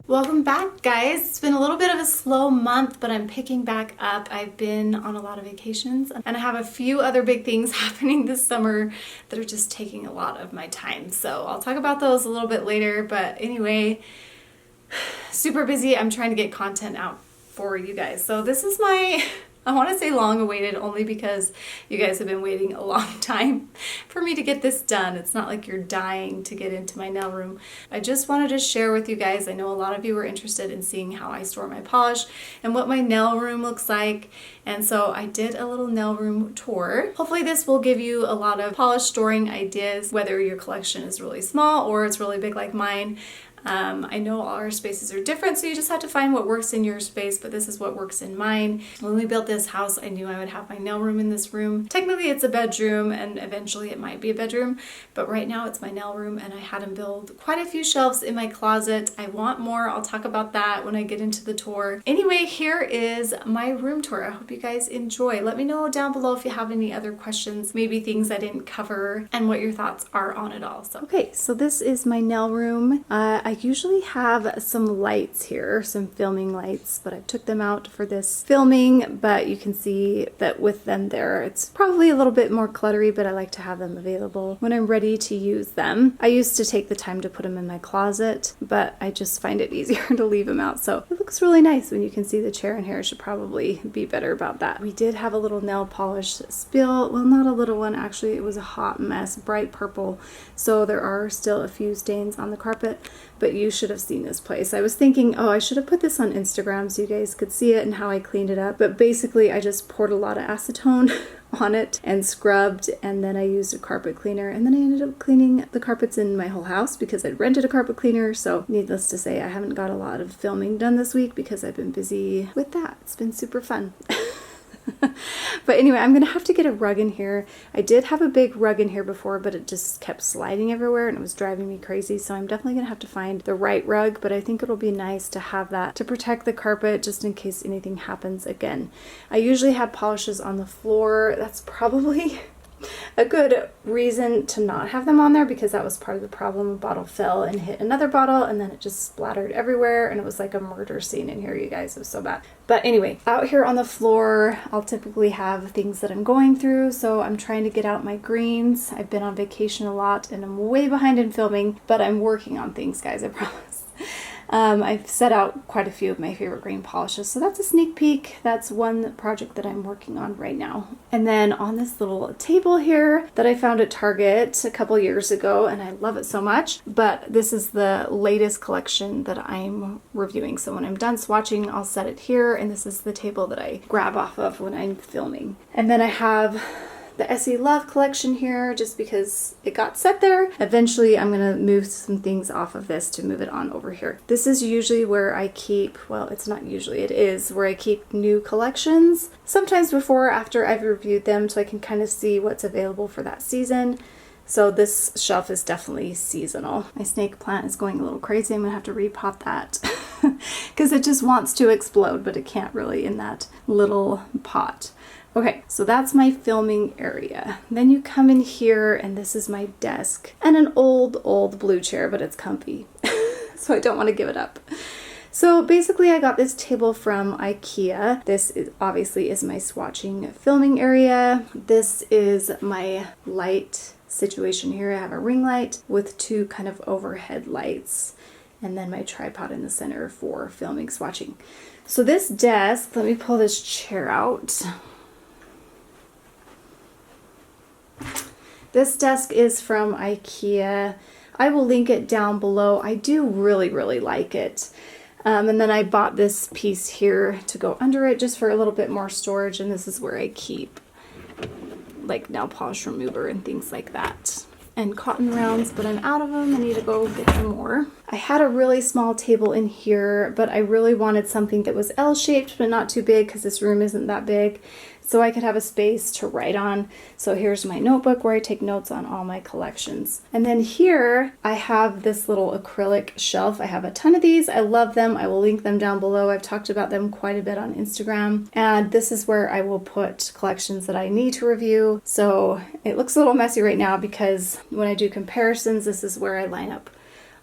Welcome back, guys. It's been a little bit of a slow month, but I'm picking back up. I've been on a lot of vacations and I have a few other big things happening this summer that are just taking a lot of my time. So I'll talk about those a little bit later, but anyway, super busy. I'm trying to get content out for you guys. So this is my, I want to say long awaited only because you guys have been waiting a long time for me to get this done. It's not like you're dying to get into my nail room. I just wanted to share with you guys. I know a lot of you were interested in seeing how I store my polish and what my nail room looks like. And so I did a little nail room tour. Hopefully this will give you a lot of polish storing ideas, whether your collection is really small or it's really big like mine. I know all our spaces are different, so you just have to find what works in your space, but this is what works in mine. When we built this house, I knew I would have my nail room in this room. Technically it's a bedroom and eventually it might be a bedroom, but right now it's my nail room and I had to build quite a few shelves in my closet. I want more. I'll talk about that when I get into the tour. Anyway, here is my room tour. I hope you guys enjoy. Let me know down below if you have any other questions, maybe things I didn't cover, and what your thoughts are on it all. So, okay, so this is my nail room. I usually have some lights here, some filming lights, but I took them out for this filming, but you can see that with them there, it's probably a little bit more cluttery, but I like to have them available when I'm ready to use them. I used to take the time to put them in my closet, but I just find it easier to leave them out. So it looks really nice when you can see the chair in here. I should probably be better about that. We did have a little nail polish spill. Well, not a little one, actually. It was a hot mess, bright purple. So there are still a few stains on the carpet, but you should have seen this place. I was thinking, oh, I should have put this on Instagram so you guys could see it and how I cleaned it up. But basically, I just poured a lot of acetone on it and scrubbed, and then I used a carpet cleaner, and then I ended up cleaning the carpets in my whole house because I'd rented a carpet cleaner. So needless to say, I haven't got a lot of filming done this week because I've been busy with that. It's been super fun. But anyway, I'm gonna have to get a rug in here. I did have a big rug in here before, but it just kept sliding everywhere and it was driving me crazy. So I'm definitely gonna have to find the right rug, but I think it'll be nice to have that to protect the carpet just in case anything happens again. I usually have polishes on the floor. That's probably a good reason to not have them on there because that was part of the problem. A bottle fell and hit another bottle and then it just splattered everywhere and it was like a murder scene in here, you guys. It was so bad. But anyway, out here on the floor, I'll typically have things that I'm going through. So I'm trying to get out my greens. I've been on vacation a lot and I'm way behind in filming, but I'm working on things, guys, I promise. I've set out quite a few of my favorite green polishes, so that's a sneak peek. That's one project that I'm working on right now. And then on this little table here that I found at Target a couple years ago, and I love it so much, but this is the latest collection that I'm reviewing. So when I'm done swatching, I'll set it here, and this is the table that I grab off of when I'm filming. And then I have the Essie Love collection here just because it got set there. Eventually I'm gonna move some things off of this to move it on over here. This is usually where I keep, well, it's not usually, it is where I keep new collections. Sometimes before or after I've reviewed them so I can kind of see what's available for that season. So this shelf is definitely seasonal. My snake plant is going a little crazy. I'm gonna have to repot that because it just wants to explode, but it can't really in that little pot. Okay, so that's my filming area. Then you come in here and this is my desk and an old blue chair, but it's comfy. So I don't want to give it up. So basically I got this table from IKEA. This is obviously is my swatching filming area. This is my light situation here. I have a ring light with two kind of overhead lights and then my tripod in the center for filming swatching. So this desk, let me pull this chair out. This desk is from IKEA. I will link it down below. I do really like it. And then I bought this piece here to go under it just for a little bit more storage, and this is where I keep like nail polish remover and things like that. And cotton rounds, but I'm out of them. I need to go get some more. I had a really small table in here, but I really wanted something that was L-shaped but not too big because this room isn't that big. So I could have a space to write on. So here's my notebook where I take notes on all my collections. And then here I have this little acrylic shelf. I have a ton of these. I love them. I will link them down below. I've talked about them quite a bit on Instagram. And this is where I will put collections that I need to review. So it looks a little messy right now because when I do comparisons, this is where I line up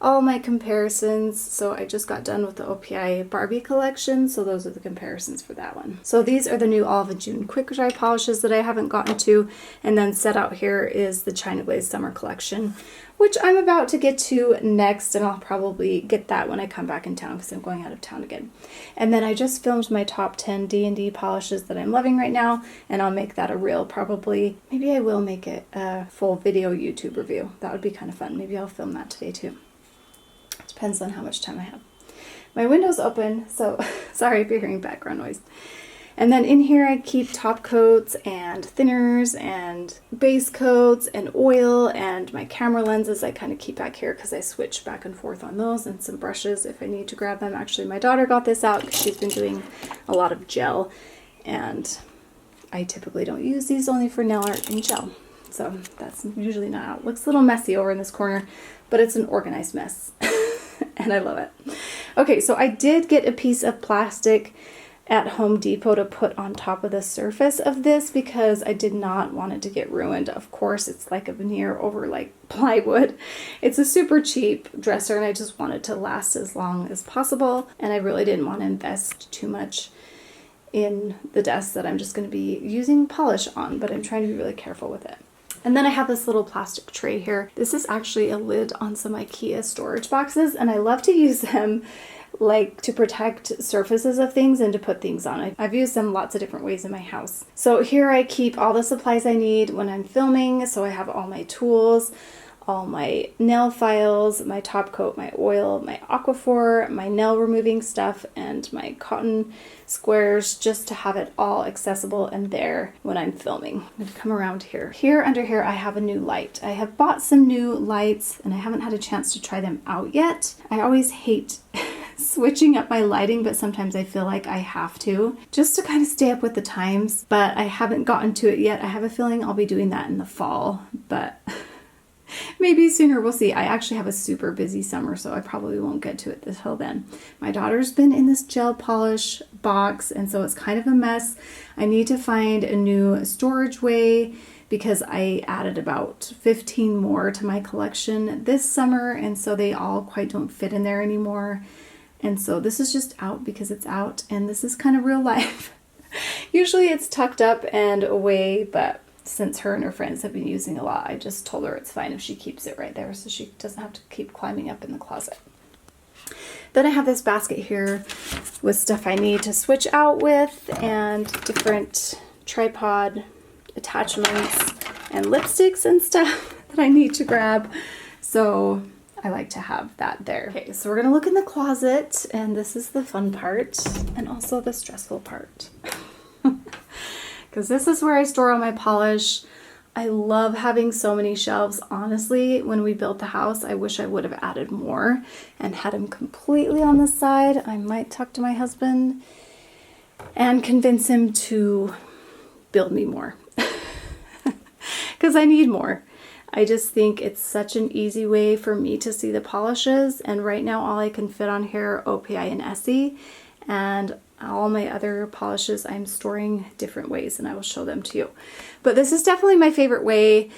all my comparisons. So I just got done with the OPI Barbie collection, so those are the comparisons for that one. So these are the new Olive & June quick dry polishes that I haven't gotten to, and then set out here is the China Glaze Summer collection, which I'm about to get to next, and I'll probably get that when I come back in town because I'm going out of town again. And then I just filmed my top 10 D&D polishes that I'm loving right now, and I'll make that a reel probably. Maybe I will make it a full video YouTube review. That would be kind of fun. Maybe I'll film that today too. Depends on how much time I have. My window's open, so sorry if you're hearing background noise. And then in here I keep top coats and thinners and base coats and oil, and my camera lenses I kind of keep back here because I switch back and forth on those, and some brushes if I need to grab them. Actually, my daughter got this out because she's been doing a lot of gel, and I typically don't use these, only for nail art and gel. So that's usually not out. Looks a little messy over in this corner, but it's an organized mess and I love it. Okay, so I did get a piece of plastic at Home Depot to put on top of the surface of this because I did not want it to get ruined. Of course, it's like a veneer over like plywood. It's a super cheap dresser, and I just want it to last as long as possible, and I really didn't want to invest too much in the desk that I'm just going to be using polish on, but I'm trying to be really careful with it. And then I have this little plastic tray here. This is actually a lid on some IKEA storage boxes, and I love to use them like to protect surfaces of things and to put things on. I've used them lots of different ways in my house. So here I keep all the supplies I need when I'm filming. So I have all my tools, all my nail files, my top coat, my oil, my Aquaphor, my nail removing stuff, and my cotton squares, just to have it all accessible and there when I'm filming. I'm gonna come around here. Here under here I have a new light. I have bought some new lights and I haven't had a chance to try them out yet. I always hate switching up my lighting, but sometimes I feel like I have to, just to kind of stay up with the times, but I haven't gotten to it yet. I have a feeling I'll be doing that in the fall, but maybe sooner, we'll see. I actually have a super busy summer, so I probably won't get to it until then. My daughter's been in this gel polish box, and so it's kind of a mess. I need to find a new storage way because I added about 15 more to my collection this summer, and so they all quite don't fit in there anymore. And so this is just out because it's out, and this is kind of real life. Usually it's tucked up and away, but since her and her friends have been using a lot, I just told her it's fine if she keeps it right there so she doesn't have to keep climbing up in the closet. Then I have this basket here with stuff I need to switch out with, and different tripod attachments and lipsticks and stuff that I need to grab. So I like to have that there. Okay, so we're gonna look in the closet, and this is the fun part and also the stressful part. Because this is where I store all my polish. I love having so many shelves. Honestly, when we built the house, I wish I would have added more and had them completely on the side. I might talk to my husband and convince him to build me more because I need more. I just think it's such an easy way for me to see the polishes, and right now all I can fit on here are OPI and Essie, and all my other polishes I'm storing different ways, and I will show them to you. But this is definitely my favorite way,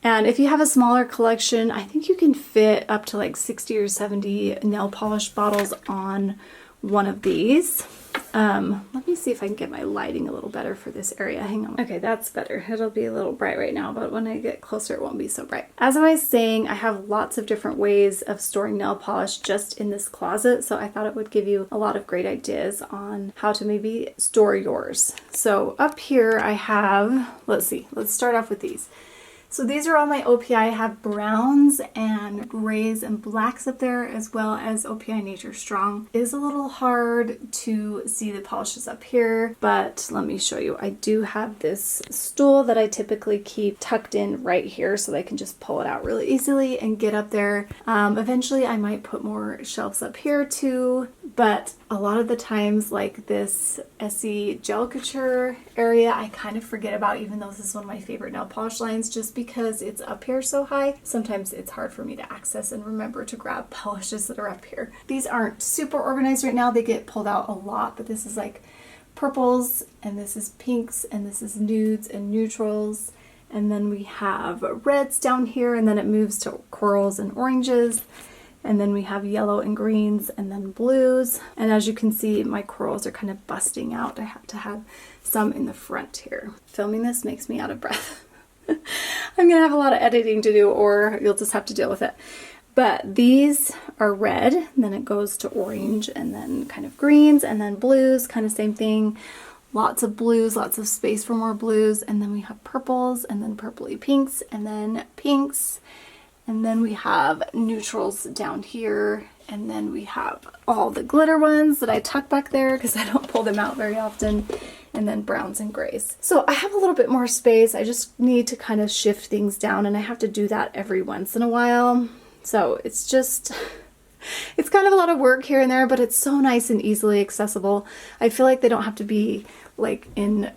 and if you have a smaller collection, I think you can fit up to like 60 or 70 nail polish bottles on one of these. Let me see if I can get my lighting a little better for this area. Hang on. Okay, that's better. It'll be a little bright right now, but when I get closer, it won't be so bright. As I was saying, I have lots of different ways of storing nail polish just in this closet, so I thought it would give you a lot of great ideas on how to maybe store yours. So up here I have, let's start off with these. So these are all my OPI. I have browns and grays and blacks up there, as well as OPI Nature Strong. It is a little hard to see the polishes up here, but let me show you. I do have this stool that I typically keep tucked in right here so that I can just pull it out really easily and get up there. Eventually I might put more shelves up here too, but a lot of the times, like this Essie Gel Couture area, I kind of forget about, even though this is one of my favorite nail polish lines, just because it's up here so high. Sometimes it's hard for me to access and remember to grab polishes that are up here. These aren't super organized right now. They get pulled out a lot, but this is like purples, and this is pinks, and this is nudes and neutrals. And then we have reds down here, and then it moves to corals and oranges. And then we have yellow and greens and then blues. And as you can see, my corals are kind of busting out. I have to have some in the front here. Filming this makes me out of breath. I'm gonna have a lot of editing to do, or you'll just have to deal with it. But these are red, and then it goes to orange, and then kind of greens, and then blues, kind of same thing. Lots of blues, lots of space for more blues, and then we have purples, and then purpley pinks, and then pinks, and then we have neutrals down here, and then we have all the glitter ones that I tuck back there because I don't pull them out very often, and then browns and grays. So I have a little bit more space. I just need to kind of shift things down, and I have to do that every once in a while. So it's just, it's kind of a lot of work here and there, but it's so nice and easily accessible. I feel like they don't have to be like in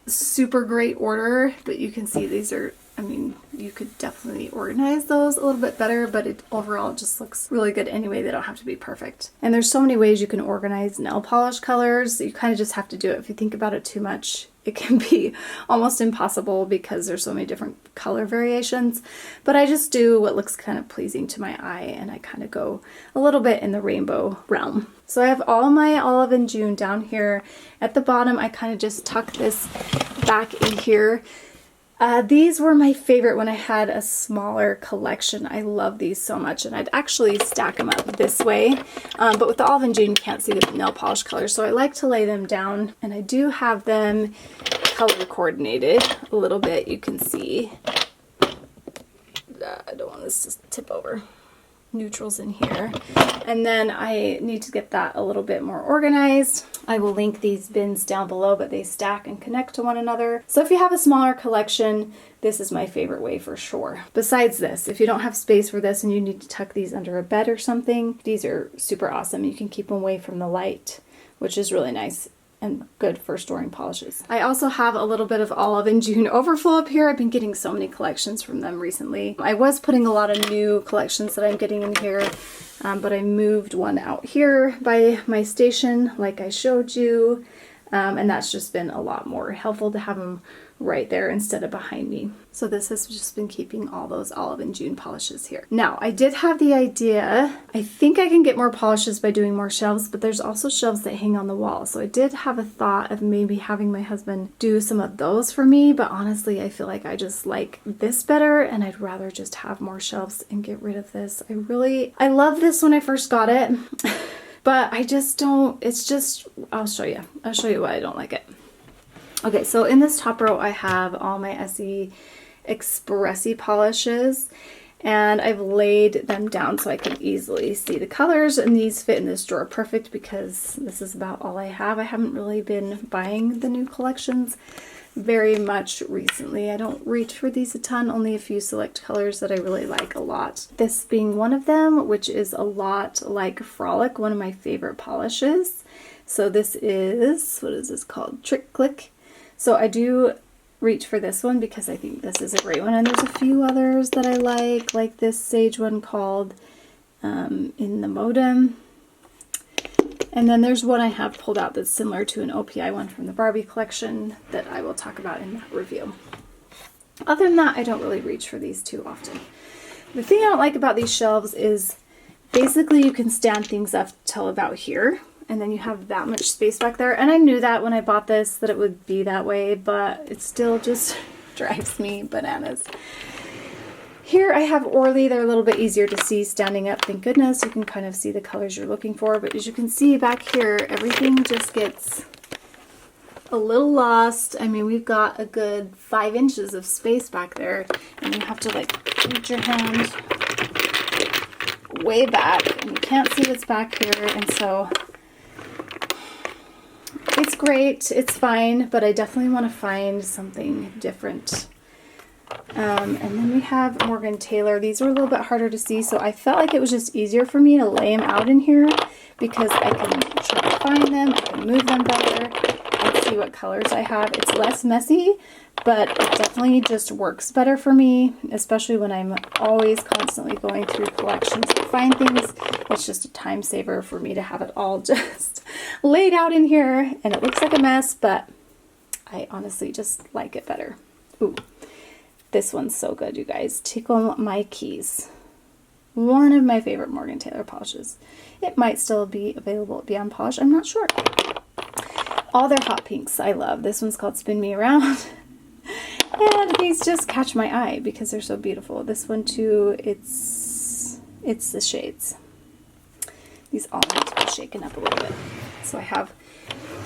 super great order, but you can see these are, I mean, you could definitely organize those a little bit better, but it overall just looks really good anyway. They don't have to be perfect. And there's so many ways you can organize nail polish colors. You kind of just have to do it. If you think about it too much, it can be almost impossible because there's so many different color variations. But I just do what looks kind of pleasing to my eye, and I kind of go a little bit in the rainbow realm. So I have all my Olive and June down here. At the bottom, I kind of just tuck this back in here. These were my favorite when I had a smaller collection. I love these so much, and I'd actually stack them up this way. But with the Olive and June, you can't see the nail polish colors, so I like to lay them down, and I do have them color coordinated a little bit. You can see. I don't want this to tip over. Neutrals in here, and then I need to get that a little bit more organized. I will link these bins down below, but they stack and connect to one another. So if you have a smaller collection, this is my favorite way for sure. Besides this, if you don't have space for this and you need to tuck these under a bed or something, these are super awesome. You can keep them away from the light, which is really nice and good for storing polishes. I also have a little bit of Olive and June overflow up here. I've been getting so many collections from them recently. I was putting a lot of new collections that I'm getting in here, but I moved one out here by my station like I showed you, and that's just been a lot more helpful to have them right there instead of behind me. So this has just been keeping all those Olive and June polishes here. Now, I did have the idea, I think I can get more polishes by doing more shelves, but there's also shelves that hang on the wall. So I did have a thought of maybe having my husband do some of those for me, but honestly, I feel like I just like this better, and I'd rather just have more shelves and get rid of this. I love this when I first got it, but I just don't, it's just, I'll show you why I don't like it. Okay, so in this top row, I have all my Essie Expressi polishes, and I've laid them down so I can easily see the colors, and these fit in this drawer perfect because this is about all I have. I haven't really been buying the new collections very much recently. I don't reach for these a ton, only a few select colors that I really like a lot. This being one of them, which is a lot like Frolic, one of my favorite polishes. So this is, what is this called? Trick Click. So I do reach for this one because I think this is a great one, and there's a few others that I like this sage one called In the Modem. And then there's one I have pulled out that's similar to an OPI one from the Barbie collection that I will talk about in that review. Other than that, I don't really reach for these too often. The thing I don't like about these shelves is basically you can stand things up till about here, and then you have that much space back there. And I knew that when I bought this, that it would be that way, but it still just drives me bananas. Here I have Orly. They're a little bit easier to see standing up. Thank goodness. You can kind of see the colors you're looking for. But as you can see back here, everything just gets a little lost. I mean, we've got a good 5 inches of space back there, and you have to like reach your hand way back, and you can't see what's back here. And so it's great, it's fine, but I definitely want to find something different. And then we have Morgan Taylor. These are a little bit harder to see, so I felt like it was just easier for me to lay them out in here because I can try to find them, I can move them better, and see what colors I have. It's less messy, but it definitely just works better for me, especially when I'm always constantly going through collections to find things. It's just a time saver for me to have it all just laid out in here, and it looks like a mess, but I honestly just like it better. Ooh, this one's so good, you guys. Tickle My Keys. One of my favorite Morgan Taylor polishes. It might still be available at Beyond Polish. I'm not sure. All their hot pinks I love. This one's called Spin Me Around. And these just catch my eye because they're so beautiful. This one too, it's the shades. These all need to be shaken up a little bit. So I have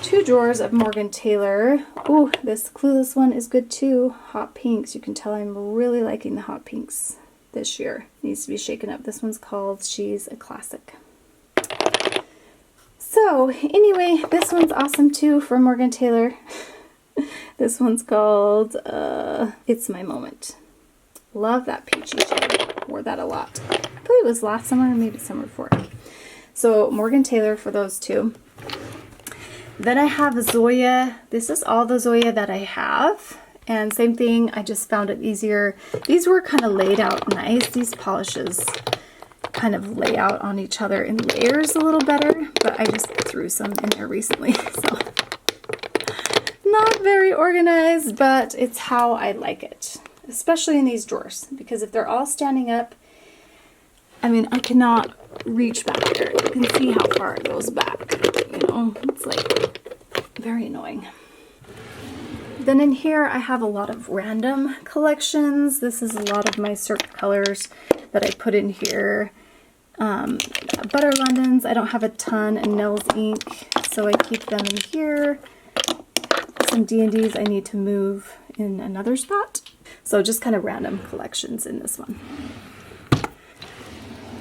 2 drawers of Morgan Taylor. Ooh, this Clueless one is good too. Hot pinks. You can tell I'm really liking the hot pinks this year. Needs to be shaken up. This one's called She's a Classic. So anyway, this one's awesome too from Morgan Taylor. This one's called It's My Moment. Love that peachy shade. Wore that a lot. I believe it was last summer or maybe summer before. So Morgan Taylor for those 2. Then I have Zoya. This is all the Zoya that I have. And same thing, I just found it easier. These were kind of laid out nice. These polishes kind of lay out on each other in layers a little better, but I just threw some in there recently. So not very organized, but it's how I like it, especially in these drawers, because if they're all standing up, I mean, I cannot reach back there. You can see how far it goes back, you know, it's like very annoying. Then in here I have a lot of random collections. This is a lot of my Cirque colors that I put in here. Butter Londons, I don't have a ton, and Nels ink, so I keep them in here. Some D&Ds I need to move in another spot. So just kind of random collections in this one.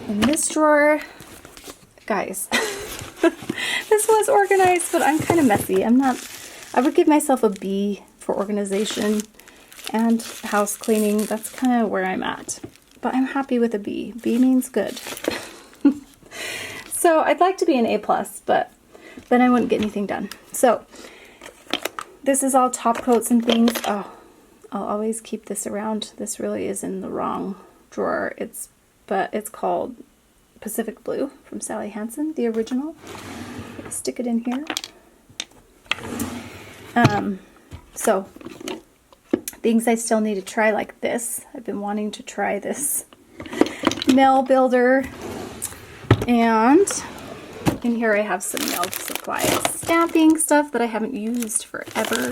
In this drawer, guys, this was organized, but I'm kind of messy. I would give myself a B for organization and house cleaning. That's kind of where I'm at. But I'm happy with a B. B means good. So I'd like to be an A+, but then I wouldn't get anything done. So this is all top coats and things. Oh, I'll always keep this around. This really is in the wrong drawer. But it's called Pacific Blue from Sally Hansen, the original. Stick it in here. So things I still need to try, like this. I've been wanting to try this nail builder. And in here I have some nail supplies, stamping stuff that I haven't used forever,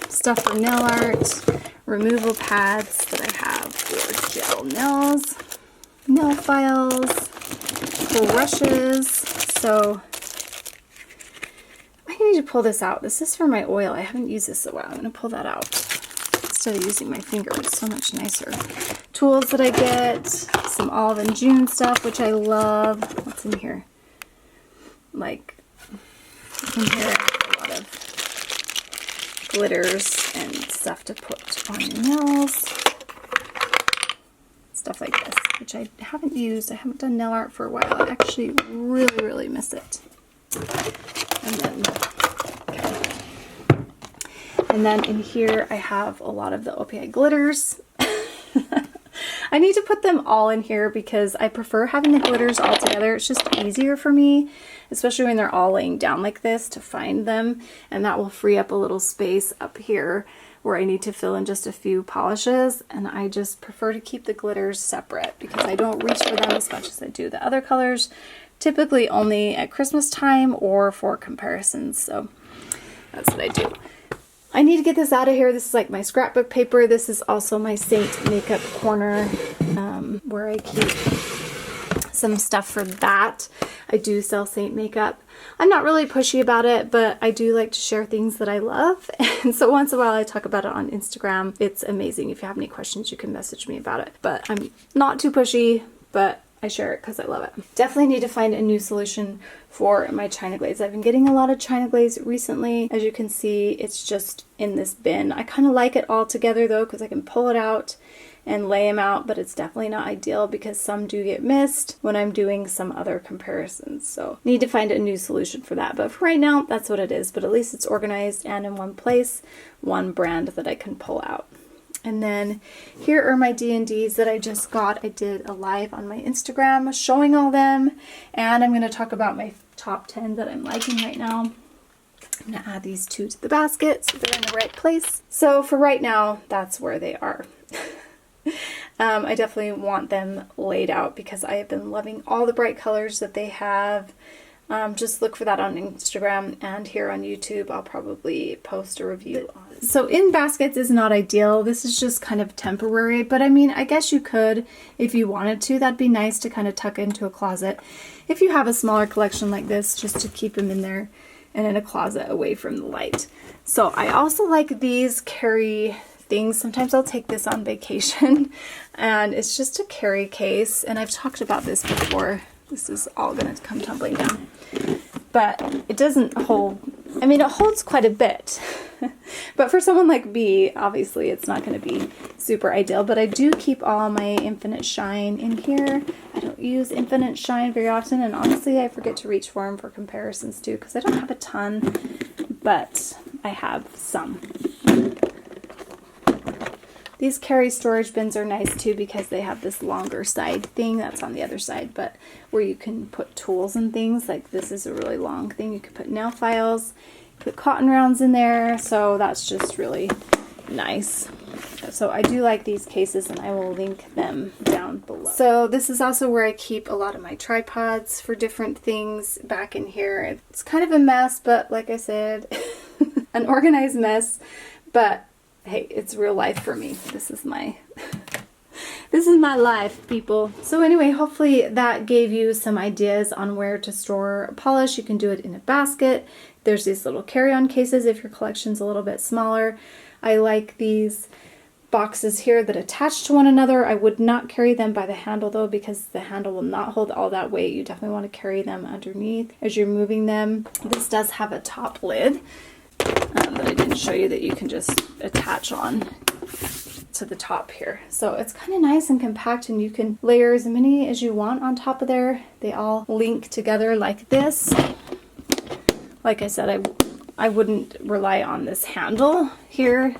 stuff for nail art, removal pads that I have for gel nails, nail files, brushes. So I need to pull this out. This is for my oil. I haven't used this in a while. I'm going to pull that out instead of using my finger. It's so much nicer. Tools that I get, some Olive and June stuff, which I love. What's in here? Like, in here I have a lot of glitters and stuff to put on your nails. Stuff like this, which I haven't used. I haven't done nail art for a while. I actually really, really miss it. And then in here I have a lot of the OPI glitters. I need to put them all in here because I prefer having the glitters all together. It's just easier for me, especially when they're all laying down like this, to find them. And that will free up a little space up here where I need to fill in just a few polishes. And I just prefer to keep the glitters separate because I don't reach for them as much as I do the other colors, typically only at Christmas time or for comparisons. So that's what I do. I need to get this out of here. This is like my scrapbook paper. This is also my Saint makeup corner where I keep some stuff for that. I do sell Saint makeup. I'm not really pushy about it, but I do like to share things that I love. And so once in a while I talk about it on Instagram. It's amazing. If you have any questions, you can message me about it. But I'm not too pushy, but I share it because I love it. Definitely need to find a new solution for my China glaze. I've been getting a lot of China glaze recently. As you can see, it's just in this bin. I kind of like it all together though because I can pull it out and lay them out, but it's definitely not ideal because some do get missed when I'm doing some other comparisons. So need to find a new solution for that. But for right now, that's what it is. But at least it's organized and in one place, one brand that I can pull out. And then here are my D&Ds that I just got. I did a live on my Instagram showing all them. And I'm going to talk about my top 10 that I'm liking right now. I'm going to add these 2 to the basket so they're in the right place. So for right now, that's where they are. I definitely want them laid out because I have been loving all the bright colors that they have. Just look for that on Instagram, and here on YouTube I'll probably post a review on it. So in baskets is not ideal. This is just kind of temporary, but I mean, I guess you could if you wanted to. That'd be nice to kind of tuck into a closet if you have a smaller collection like this, just to keep them in there and in a closet away from the light. So I also like these carry things. Sometimes I'll take this on vacation and it's just a carry case, and I've talked about this before. This is all going to come tumbling down. But it doesn't hold, I mean, it holds quite a bit. But for someone like me, obviously it's not going to be super ideal. But I do keep all my Infinite Shine in here. I don't use Infinite Shine very often, and honestly I forget to reach for them for comparisons too, because I don't have a ton, but I have some. These carry storage bins are nice too because they have this longer side thing that's on the other side, but where you can put tools and things. Like this is a really long thing. You could put nail files, put cotton rounds in there, so that's just really nice. So I do like these cases, and I will link them down below. So this is also where I keep a lot of my tripods for different things back in here. It's kind of a mess, but like I said, an organized mess, but hey, it's real life for me. This is my life, people. So anyway, hopefully that gave you some ideas on where to store polish. You can do it in a basket. There's these little carry-on cases if your collection's a little bit smaller. I like these boxes here that attach to one another. I would not carry them by the handle though, because the handle will not hold all that weight. You definitely want to carry them underneath as you're moving them. This does have a top lid. But I didn't show you that you can just attach on to the top here. So it's kind of nice and compact, and you can layer as many as you want on top of there. They all link together like this. Like I said, I wouldn't rely on this handle here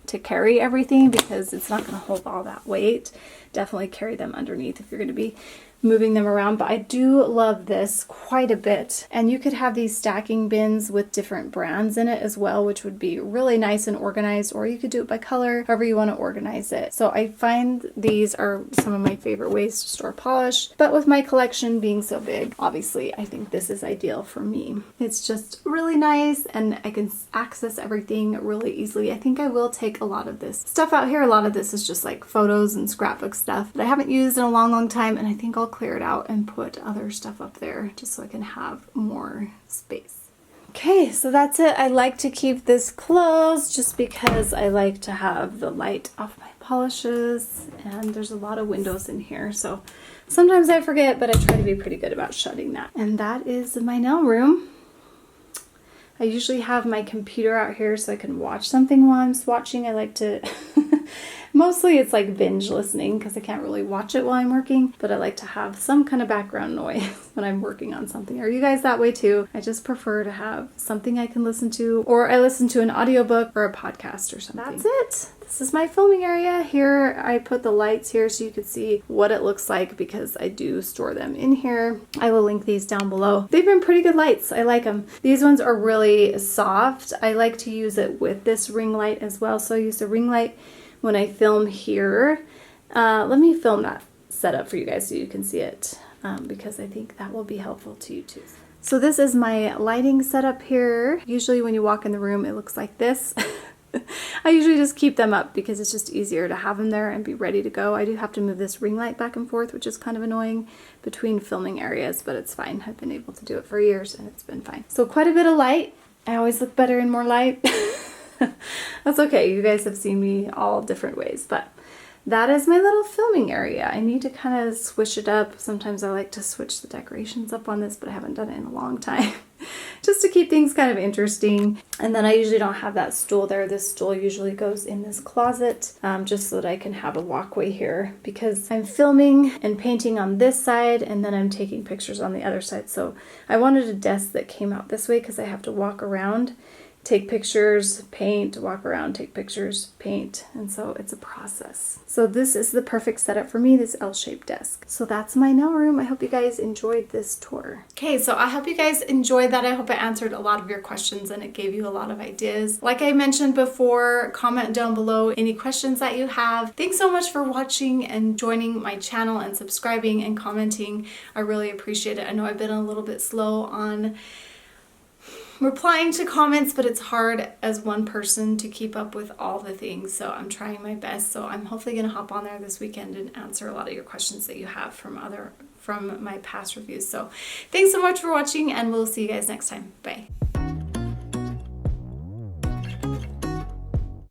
to carry everything because it's not going to hold all that weight. Definitely carry them underneath if you're going to be moving them around, but I do love this quite a bit. And you could have these stacking bins with different brands in it as well, which would be really nice and organized, or you could do it by color, however you want to organize it. So I find these are some of my favorite ways to store polish, but with my collection being so big, obviously I think this is ideal for me. It's just really nice, and I can access everything really easily. I think I will take a lot of this stuff out here. A lot of this is just like photos and scrapbook stuff that I haven't used in a long time, and I think I'll clear it out and put other stuff up there just so I can have more space. Okay, so that's it. I like to keep this closed just because I like to have the light off my polishes, and there's a lot of windows in here, so sometimes I forget, but I try to be pretty good about shutting that. And that is my nail room. I usually have my computer out here so I can watch something while I'm swatching. I like to mostly it's like binge listening because I can't really watch it while I'm working, but I like to have some kind of background noise when I'm working on something. Are you guys that way too? I just prefer to have something I can listen to, or I listen to an audiobook or a podcast or something. That's it. This is my filming area. Here I put the lights here so you can see what it looks like because I do store them in here. I will link these down below. They've been pretty good lights. I like them. These ones are really soft. I like to use it with this ring light as well. So I use the ring light when I film here. Let me film that setup for you guys so you can see it because I think that will be helpful to you too. So this is my lighting setup here. Usually when you walk in the room it looks like this. I usually just keep them up because it's just easier to have them there and be ready to go. I do have to move this ring light back and forth, which is kind of annoying between filming areas, but it's fine. I've been able to do it for years and it's been fine. So quite a bit of light. I always look better in more light. That's okay. You guys have seen me all different ways, but that is my little filming area. I need to kind of switch it up. Sometimes I like to switch the decorations up on this, but I haven't done it in a long time. Just to keep things kind of interesting. And then I usually don't have that stool there. This stool usually goes in this closet just so that I can have a walkway here because I'm filming and painting on this side and then I'm taking pictures on the other side. So I wanted a desk that came out this way because I have to walk around take pictures, paint, walk around, take pictures, paint. And so it's a process. So this is the perfect setup for me, this L-shaped desk. So that's my nail room. I hope you guys enjoyed this tour. Okay, so I hope you guys enjoyed that. I hope I answered a lot of your questions and it gave you a lot of ideas. Like I mentioned before, comment down below any questions that you have. Thanks so much for watching and joining my channel and subscribing and commenting. I really appreciate it. I know I've been a little bit slow on replying to comments, but it's hard as one person to keep up with all the things, so I'm trying my best. So I'm hopefully going to hop on there this weekend and answer a lot of your questions that you have from my past reviews. So thanks so much for watching, and we'll see you guys next time. Bye.